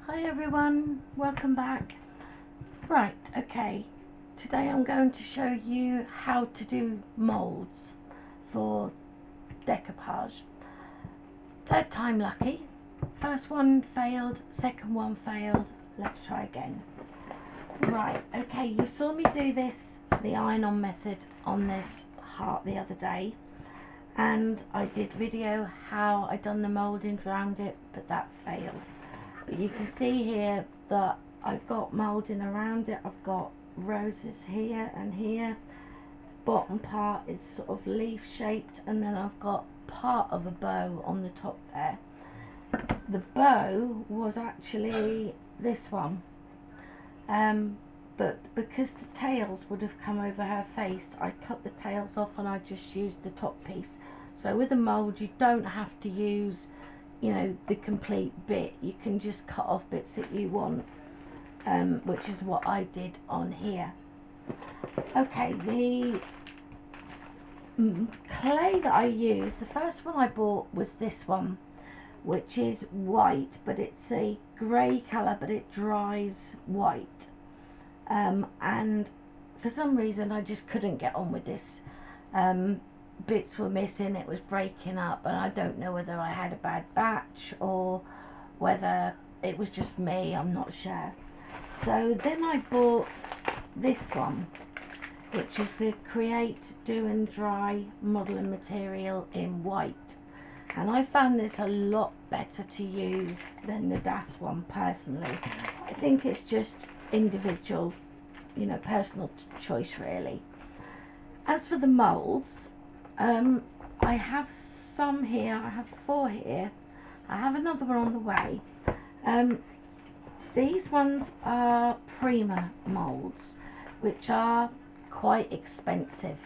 Hi everyone, welcome back. Right, okay, today I'm going to show you how to do moulds for decoupage. Third time lucky. First one failed, second one failed. Let's try again. Right, okay, you saw me do this, the iron-on method on this heart the other day, and I did video how I done the mouldings around it, but that failed. But you can see here that I've got moulding around it. I've got roses here and here. Bottom part is sort of leaf shaped, and then I've got part of a bow on the top there. The bow was actually this one, but because the tails would have come over her face, I cut the tails off and I just used the top piece. So with a mould you don't have to use, you know, the complete bit. You can just cut off bits that you want, which is what I did on here. Okay, the clay that I used, the first one I bought was this one, which is white, but it's a grey colour, but it dries white, and for some reason I just couldn't get on with this. Bits were missing, it was breaking up, and I don't know whether I had a bad batch or whether it was just me, I'm not sure. So then I bought this one, which is the Create, Do and Dry modelling material in white, and I found this a lot better to use than the DAS one personally. I think it's just individual, you know, personal choice really. As for the moulds, I have some here, I have 4 here, I have another one on the way. These ones are Prima moulds, which are quite expensive.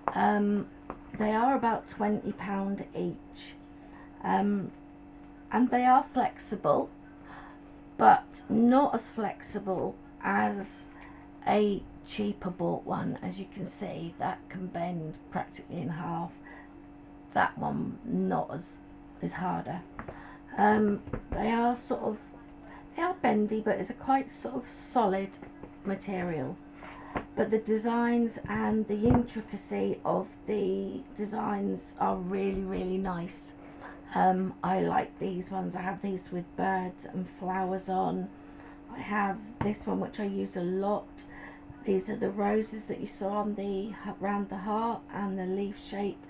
They are about £20 each, and they are flexible, but not as flexible as a cheaper bought one. As you can see, that can bend practically in half. That one not as is harder. They are bendy, but it's a quite sort of solid material. But the designs and the intricacy of the designs are really nice. I like these ones. I have these with birds and flowers on. I have this one which I use a lot. These are the roses that you saw on the around the heart and the leaf shape.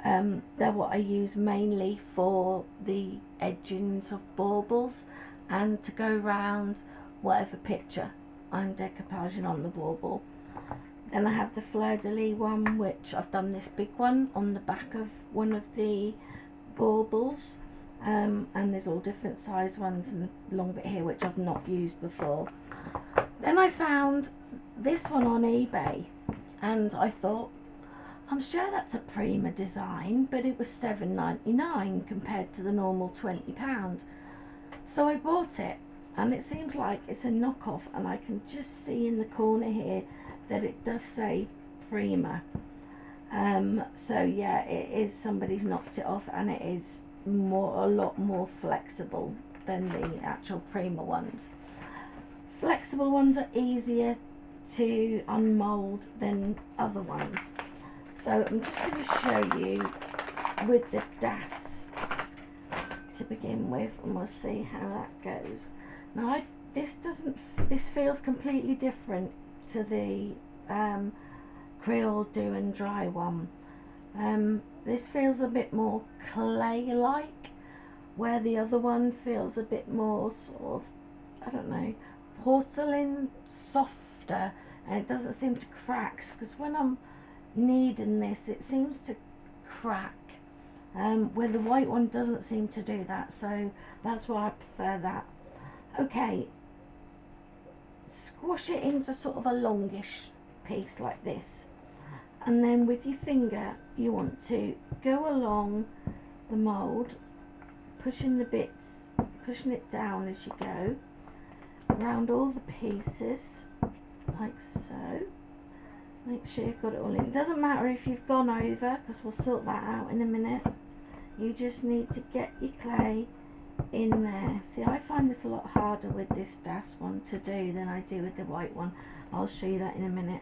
They're what I use mainly for the edgings of baubles and to go round whatever picture I'm decoupaging on the bauble. Then I have the fleur-de-lis one, which I've done this big one on the back of one of the baubles, and there's all different size ones and a long bit here which I've not used before. Then I found this one on eBay and I thought, I'm sure that's a Prima design, but it was £7.99 compared to the normal £20. So I bought it, and it seems like it's a knockoff, and I can just see in the corner here that it does say Prima. So yeah, it is, somebody's knocked it off, and it is a lot more flexible than the actual Prima ones. Flexible ones are easier to unmould than other ones. So I'm just going to show you with the DAS to begin with, and we'll see how that goes. Now this feels completely different to the Creole Do and Dry one. This feels a bit more clay-like, where the other one feels a bit more sort of, I don't know, porcelain, softer, and it doesn't seem to crack, because when I'm kneading this it seems to crack, where the white one doesn't seem to do that, so that's why I prefer that. Okay, squash it into sort of a longish piece like this, and then with your finger you want to go along the mould, pushing the bits, pushing it down as you go around all the pieces like so. Make sure you've got it all in. It doesn't matter if you've gone over, because we'll sort that out in a minute. You just need to get your clay in there. See, I find this a lot harder with this Das one to do than I do with the white one. I'll show you that in a minute.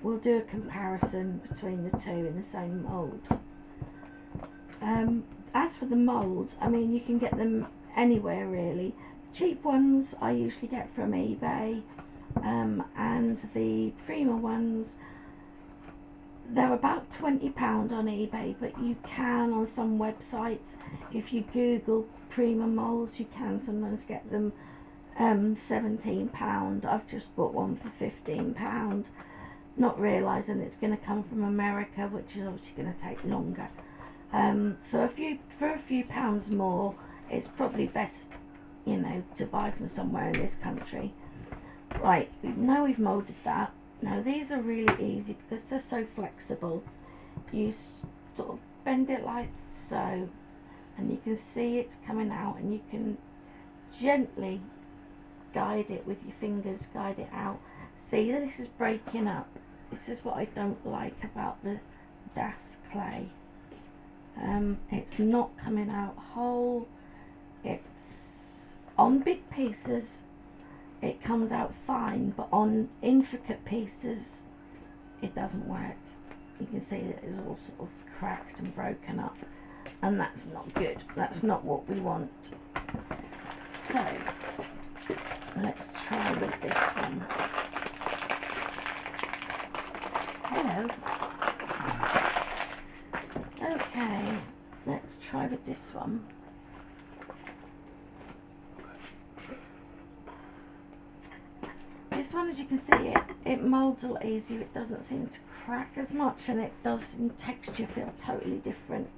We'll do a comparison between the two in the same mould. As for the moulds, I mean, you can get them anywhere really. Cheap ones I usually get from eBay, and the Prima ones, they're about £20 on eBay, but you can on some websites, if you Google Prima moulds, you can sometimes get them £17. I've just bought one for £15, not realising it's going to come from America, which is obviously going to take longer. So for a few pounds more, it's probably best, you know, to buy from somewhere in this country. Right, now we've moulded that. Now these are really easy because they're so flexible. You sort of bend it like so, and you can see it's coming out, and you can gently guide it with your fingers, guide it out. See that this is breaking up. This is what I don't like about the Das clay. It's not coming out whole. It's on big pieces, it comes out fine, but on intricate pieces it doesn't work. You can see that it's all sort of cracked and broken up, and that's not good. That's not what we want. So let's try with this one. Hello. Okay, let's try with this one. This one, as you can see, it moulds a lot easier. It doesn't seem to crack as much, and it does in texture feel totally different.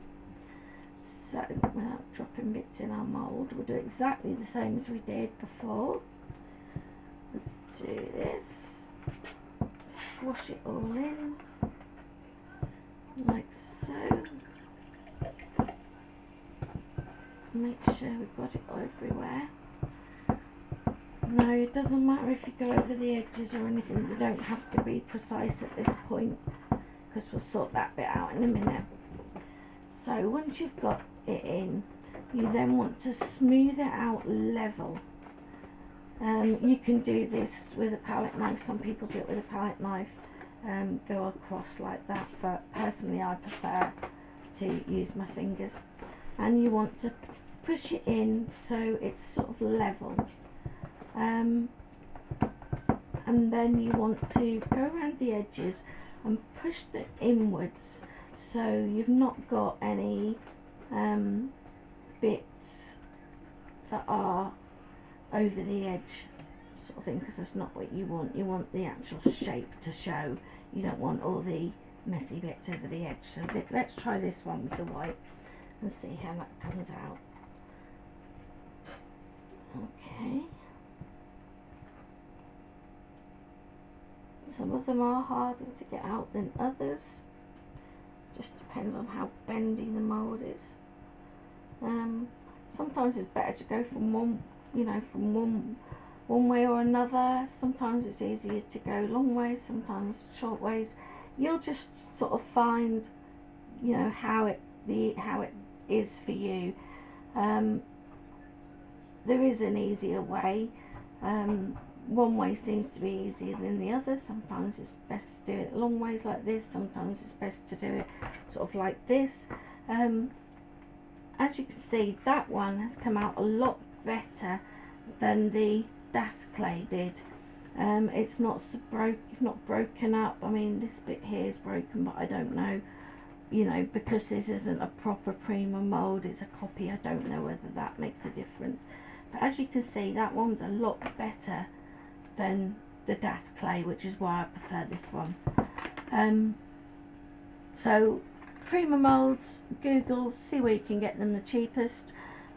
So without dropping bits in our mould, we'll do exactly the same as we did before. We'll do this, swash it all in like so. Make sure we've got it everywhere. No, it doesn't matter if you go over the edges or anything. You don't have to be precise at this point, because we'll sort that bit out in a minute. So once you've got it in, you then want to smooth it out level. You can do this with a palette knife. Some people do it with a palette knife, go across like that, but personally I prefer to use my fingers. And you want to push it in so it's sort of level. And then you want to go around the edges and push them inwards, so you've not got any bits that are over the edge sort of thing, because that's not what you want. You want the actual shape to show. You don't want all the messy bits over the edge. So let's try this one with the white and see how that comes out. Okay. Some of them are harder to get out than others. Just depends on how bendy the mould is. Sometimes it's better to go from one, you know, from one way or another. Sometimes it's easier to go long ways, sometimes short ways. You'll just sort of find, you know, how it is for you. There is an easier way. One way seems to be easier than the other. Sometimes it's best to do it long ways like this. Sometimes it's best to do it sort of like this. As you can see, that one has come out a lot better than the Das clay did. It's not broken up. I mean, this bit here is broken, but I don't know, you know, because this isn't a proper Prima mould, it's a copy. I don't know whether that makes a difference. But as you can see, that one's a lot better than the Das clay, which is why I prefer this one. So Prima moulds, Google, see where you can get them the cheapest,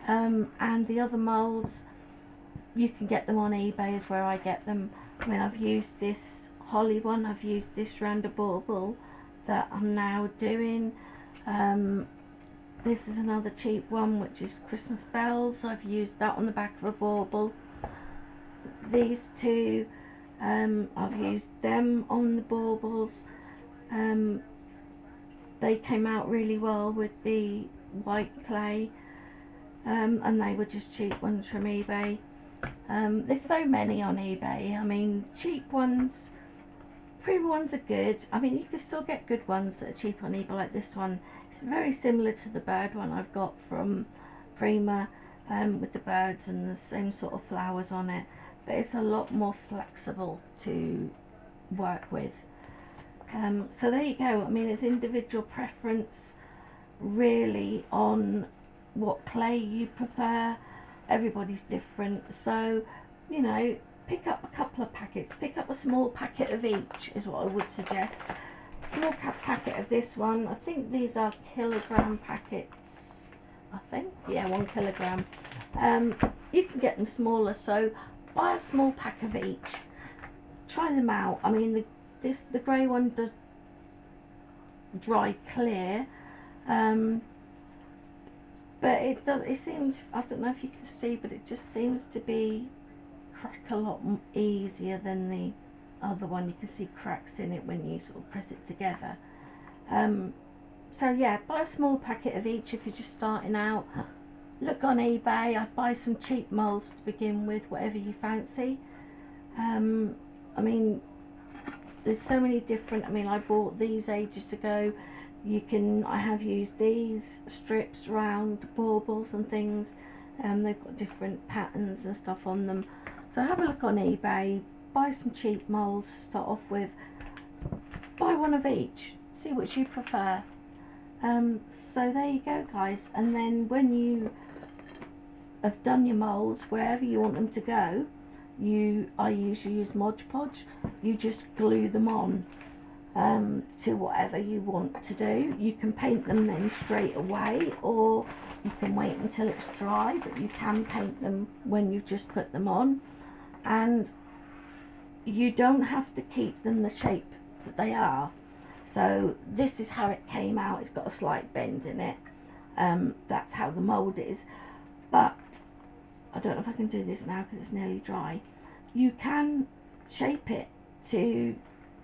and the other moulds you can get them on eBay, is where I get them. I mean, I've used this holly one, I've used this round a bauble that I'm now doing. This is another cheap one, which is Christmas bells. I've used that on the back of a bauble. These two, I've used them on the baubles. They came out really well with the white clay. and they were just cheap ones from eBay. There's so many on eBay. I mean, cheap ones, Prima ones are good. I mean, you can still get good ones that are cheap on eBay, like this one. It's very similar to the bird one I've got from Prima, with the birds and the same sort of flowers on it, but it's a lot more flexible to work with. So there you go. I mean, it's individual preference really on what clay you prefer. Everybody's different, so you know, pick up a couple of packets. Pick up a small packet of each is what I would suggest. Small packet of this one. I think these are kilogram packets. I think, yeah, 1 kilogram. You can get them smaller, so buy a small pack of each. Try them out. I mean, the grey one does dry clear, but it seems, I don't know if you can see, but it just seems to be crack a lot easier than the other one. You can see cracks in it when you sort of press it together. So yeah, buy a small packet of each if you're just starting out. Look on eBay. I'd buy some cheap moulds to begin with, whatever you fancy. I mean, there's so many different. I mean, I bought these ages ago. I have used these strips, round baubles and things. They've got different patterns and stuff on them. So have a look on eBay. Buy some cheap moulds to start off with. Buy one of each. See which you prefer. So there you go, guys. And then when you have done your moulds, wherever you want them to go, I usually use Mod Podge. You just glue them on to whatever you want to do. You can paint them then straight away, or you can wait until it's dry, but you can paint them when you've just put them on, and you don't have to keep them the shape that they are. So this is how it came out. It's got a slight bend in it. That's how the mould is, but I don't know if I can do this now because it's nearly dry. You can shape it to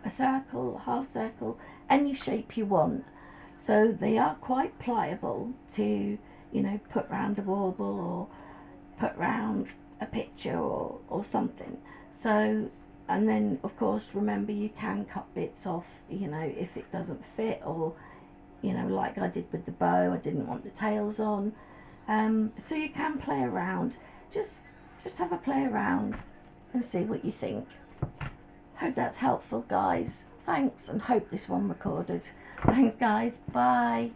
a circle, half circle, any shape you want. So they are quite pliable to, you know, put round a bauble or put round a picture or something. So, and then of course remember you can cut bits off, you know, if it doesn't fit, or you know, like I did with the bow, I didn't want the tails on. So you can play around. Just have a play around and see what you think. Hope that's helpful, guys. Thanks, and hope this one recorded. Thanks, guys. Bye.